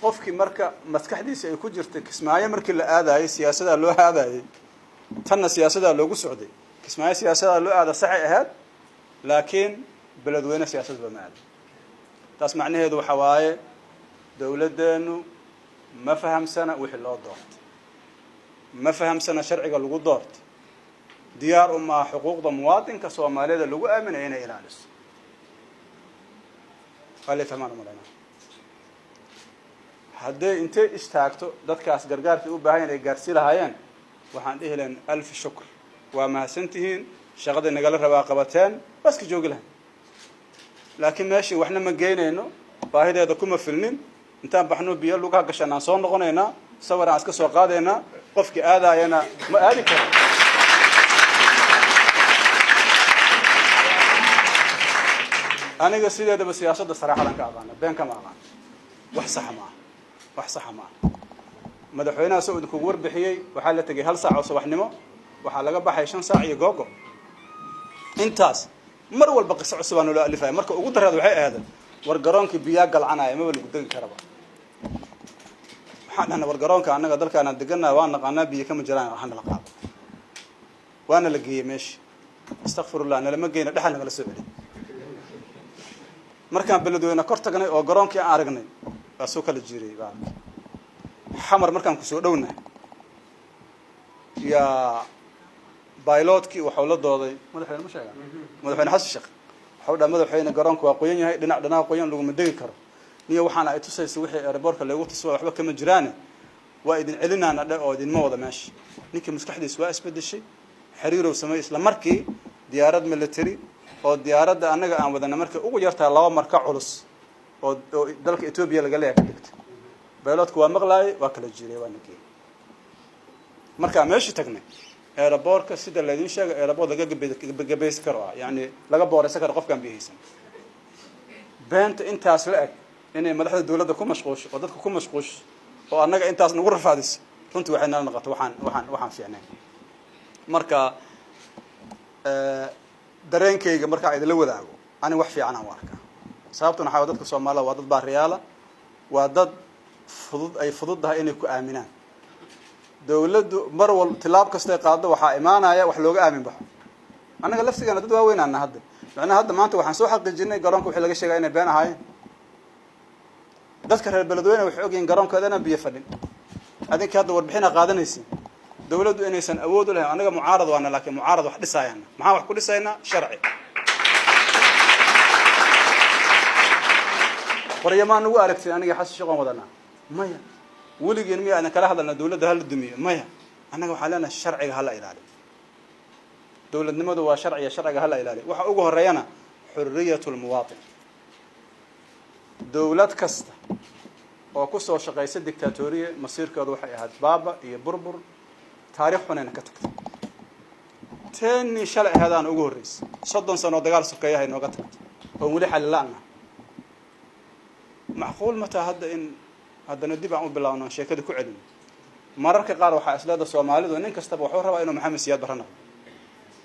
qofkii marka maskaxdiisa ay ku jirtay kismaayo markii la aadaayay siyaasadda loo aadaayay tanna siyaasadda loogu socday kismaayo siyaasadda loo aada saxay ahayd laakiin beledweyne siyaasadda ma aad taas macnaheedu waxa waaye dawladdeenu ma fahamsana wixii loo doortay ma fahamsana sharciga lagu doortay diyaar uma xuquuqda muwaadinka Soomaaliyeed lagu aaminay inay ilaaliso wala fahmaan umaleena haddii intee istaagto dadkaas gargaarkii u baahan inay gaarsi lahaayeen waxaan dhihi lahayn alf shukr waa mahadsantihiin shaqada nagala rabaa qabateen bas ka joogi lahayn laakiin meeshii waxna ma geynayno baahideeda kuma filnin intaan baxno biyo lugaha gashanaan soo noqonaynaa sawir aan iska soo qaadaynaa qofkii aadaayana ma aadi karo aniga sideedaba siyaasadda saraxadan ka aqaan been kama aqaan wax sax ma madaxweynaha Sacuudi ku warbixiyay waxa la tagay hal saac oo subaxnimo waxa laga baxay 5 saac iyo googo intaas mar walba qiso cusub aan loo alifay marka ugu darada waxay ahayd war garoonka biya galcanaya ma lagu dagi karaba waxaan war garoonka anaga dalkaana deganaa waan naqaanaa biyo kama jiraan waxaan la qaado waana la geeyay meesh astaghfirullah ana lama geeyna dhaxal naga la soo celin markaan beledweyne kor tagnay oo garoonkii aan aragnay waa soo kala jiray baa xamar markaan ku soo dhownahay ya بايلوتكي وحول الضوضي مدحين مش هيك مدحين حس الشق حول مدحين قرانك وقويين هاي دنا قويين لو مدقي كرو نية وحنا أتوسي سويح ريبورك اللي وقت سوا وحبك كم جيرانه وإذن علنا أنا أو إذن موضة ماشي نيك مسكحدي سوا اسبد الشيء حرير وسمي إسلام مركي ديارات ملتري أو ديارات أنا عم بدنا مركي أو جرتها الله مركع علص أو دلك إثيوبيا اللي قال لي أكلت بايلوتك ومغلاي وأكل الجيري وانكي مركع ماشي تقني ريبورك سيد الذين شاق ريبور دقة بيس كروا يعني لقى بورس كر قف كان بيهيسن بنت أنت أسلك إن مدحت الدولة ده كم مشقوش وضدك كم مشقوش وأنا أنت أصلا نقول رفادس كنت وحنا نقط وحن في عنا مركا درين كي مركا عيد الأول ذاقو أنا وحفي عنها مركا صابتنا حاولتك الصومالة وضد باريالة وضد فضد ده إنك آمنان دولة مرة تلاب كستي قاعدة وحا إيمانا يا وحلوق آمن بحو أنا قلت أنا دد وين أنا هذا لأن هذا ما أنت وحنسوي حق الجنة قرانك وحلاقي شيء قاين بين هاي تذكر البلدوين وحقين قرانك هذا أنا بيفرن هذيك هذا وربحنا قاعدة نسي دولة إنسان أود لها أنا معارض وأنا لكن معارض واحد ساينا معاه واحد كل ساينا شرعي وريمان هو أركت أنا حاسس شغل مدنا ما ولقي إني أنا كره هذا الدولة ده هالدمية ما أنا وحالنا الشرعي هلا إلالي دولة نمد وشرعي هلا إلالي وحقوقه الريانة حرية المواطن دولة كسته وقصة وشقيسة ديكتاتورية مصير كروح هاد بابا يبربر تاريخنا نكتك تاني شلع هذا أنا أقول رئيس صدق سنة دجال سكية هاي نوقتك ومليح لنا معقول متى هذا إن هذا نديب عمود بالله أنا شيء كده كعلم مرة كقار وح أسلاد الصومالي وإنك استبوا حورها إنه محمد سياد برهنا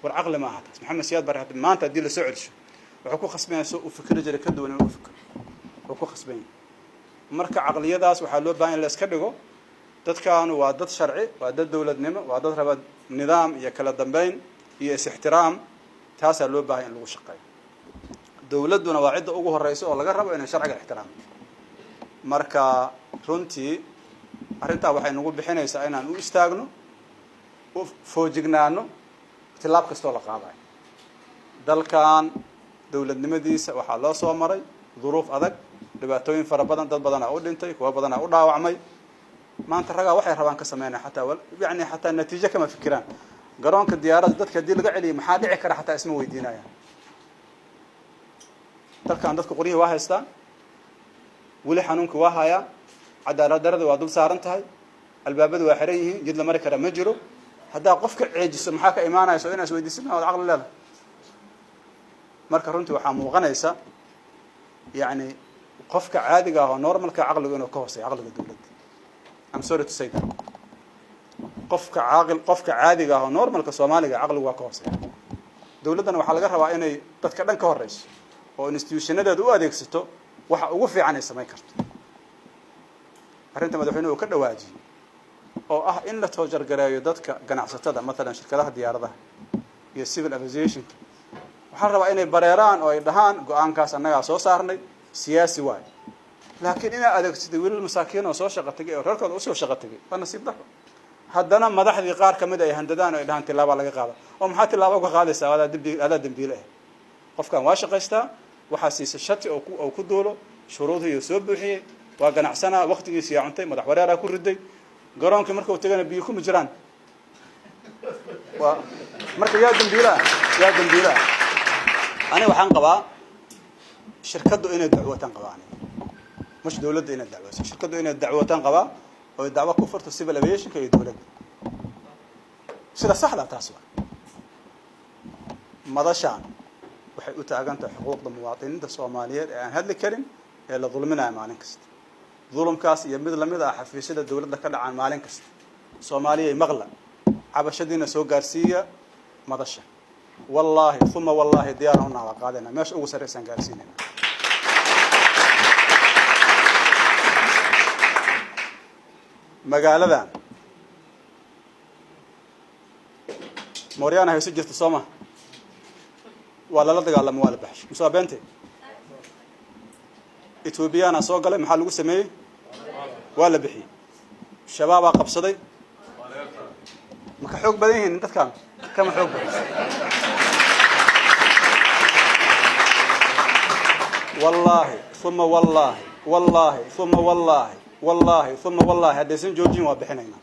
والعقل ما هذا محمد سياد برهنا ما أنت تدي له سعر وحكوا خصبين سوء وفكر جري كده ولا وفكر حكوا خصبين مركع عقلية داس وحلو باين اللي اسكدقوا تذكروا وعدد شرعي وعدد دولة نمى وعدد ربع نظام يكلا دمبين يس احترام تاسع لو باين لو شقي دولة دون وعد أوجه الرئيس والله قرب إنه شرع الاحترام مركا runtii arinta waxay nagu bixinaysaa inaan u istaagno oo foojignaano tilaab kasta oo la qaaday dalkan dawladnimadiisa waxa loo soo maray duruuf adag dhibaatooyin fara badan dad badan oo dhintay kuwa badan oo dhaawacmay maanta raga waxay rabaan ka sameeyaan xataa natiijo kama fikiraan garoonka diyaaradda dadka dii laga celiyo maxaa dhici kara xataa isma weydiinayaan dalkan dadku qoriyo waa haystaan wali xanuunka waa haya عدالة درد وادل سارنتهاي الباب ذو حريه جد لمرة كرا مجرو هذا قفك عجز محاك إيمانا يسوينا يسوي دي سنة والعقل لا مركا رنتي وحامو غنيسة يعني قفك عادي قاهو نورمال كعقل إنه كوسي عقل الدولة I'm sorry to say that قفك عادي قاهو نورمال كصومالي عقل وكوسي دولتنا وحلقة روا إني تتكلم كهرش أو institution ده دو أديكستو وح وقفي عن السماء كرت arrinta madaxweynuhu ka dhawaajiyay oo ah in la toojar gareeyo dadka ganacsatada مثلا shirkadaha diyaaradaha iyo civil aviation waxaan rabaa inay bareeraan oo ay dhahaan go'aankaas annaga soo saarnay siyaasi waay laakiin ina adeegsatay wiilal masaakiin oo soo shaqo tagay oo reerkooda u soo shaqo tagay waa nasiib darro haddana madaxdii qaar kamid ay handadaan oo ay dhahaan tilaabo laga qaado oo maxaa tilaabo uga qaadaysaa adaa dambiile qofkan waa shaqaystaa waxaa siisa shati oo ku duulo shuruudihii soo buuxiyay waa ganacsanaa waqtigiisa yaa cuntay madax wareeraa ku riday garoonkii marka uu tagana biyo kuma jiraan waa marka yaa dambiila ani waxaan qabaa shirkadu inay dacwataan qabaan مش دولة إن الدعوة شركة إن الدعوة تنقبا أو الدعوة كفرت السيفل أفيشن كي دولة سيدا صح لا تاسوا ماذا شان وحي أتاقنت حقوق المواطنين الصوماليين يعني هذا الكلام إلا ظلمنا مالين كست ظلم كاس يمد لمدا حفي سيدا الدولة ذكر عن مالين كست صومالية مغلى عبشدين سوق قارسية ماذا شان والله ثم والله ديارهم على قادنا ماش أول سرسان قارسين magaaladan Mooriyaana hay sijirta Soomaa wala la dagaalamo wala baxsh musaabeente Ethiopiana soo galay maxaa lagu sameeyay wala bixi shabaab qabsaday maka xoog badan yihiin dadkan kama xoog badan wallahi thumma wallahi wallahi thumma wallahi والله ثم والله هذا سن جورجين وابحنينا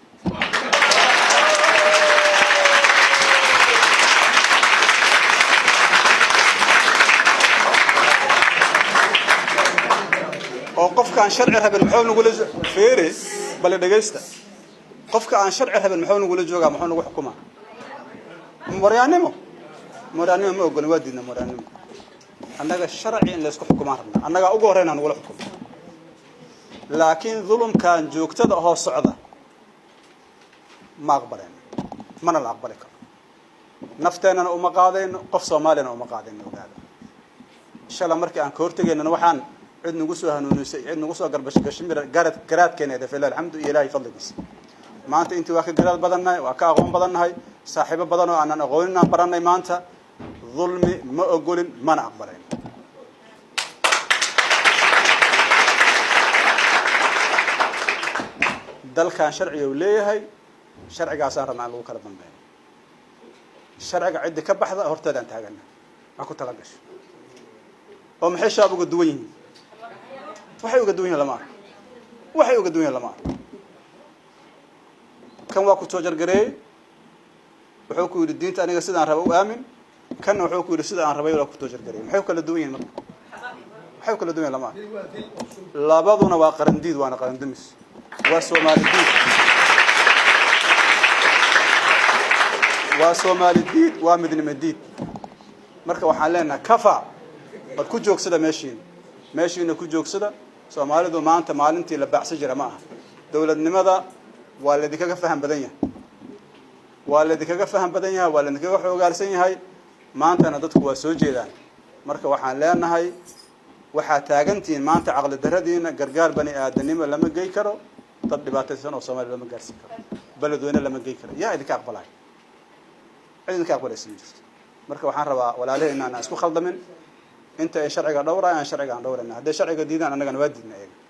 وقف كان شرعي هبل محاول نقول فيري بل دغيستا قف كان شرعي هبل محاول نقول جوغا محاول نقول حكومه مريانمو ما اوغن وادينا مريانمو انغا شرعي ان لا اسكو حكومه ربنا انغا اوغو هرينا نقول حكومه لكن ظلم كان جوجتده هو صعده ما اقبلين من لا اقبلك نفتنا وما قادين قف Soomaaliya وما قادين ogaada inshallah markii aan ka hortageenana waxaan cid nagu soo hanuunisay cid nagu soo garbash gashmir garaadkeena filaa alxamdulillaah fadligiis maanta intii waa ka garaad badannahay waa ka aqoon badannahay saaxiibo badan oo aan aqoonin aan baranay maanta ظلمي ما ogolin mana aqbalayn dalkan sharci uu leeyahay sharcigaas aan rabnaa lagu kala dambeeyo sharciga cid ka baxda horteedaan taagana ma ku tala gasho oo maxay shaab uga duwan yihiin waxay uga duwan yihiin lama kan waa ku soo jargareey wuxuu ku yiri diinta aniga sidaan rabo u aamin kan wuxuu ku yiri sidaan aan rabay ku soo jargareey maxay kala duwan yihiin maxay kala duwan yihiin lama labaduna waa qarandiid waana qarandimis وسومالي ديد وامدن مديد marka waxaan leenahay kafa bad ku joogsada meeshiina ku joogsada Soomaalidu maanta maalintii la baacsan jira ma aha dawladnimada waa la idinkaga faham badan yahay waa la idinkaga xoogaalsan yahay maantana dadku waa soo jeedaan marka waxaan leenahay waxa taagantiin maanta aqal daradiina gargaar bani aadanimo lama geey karo dad dhibaataysan oo Soomaaliya lama gaarsiin karo baladweyne lama geey karo yaa idinka aqbalay marka waxaan rabaa walaalaheena aan isku khaldamin inta ay sharciga dhowrayaan sharciga aan dhowrayna haddii sharciga diidaan annagana waa diidnaa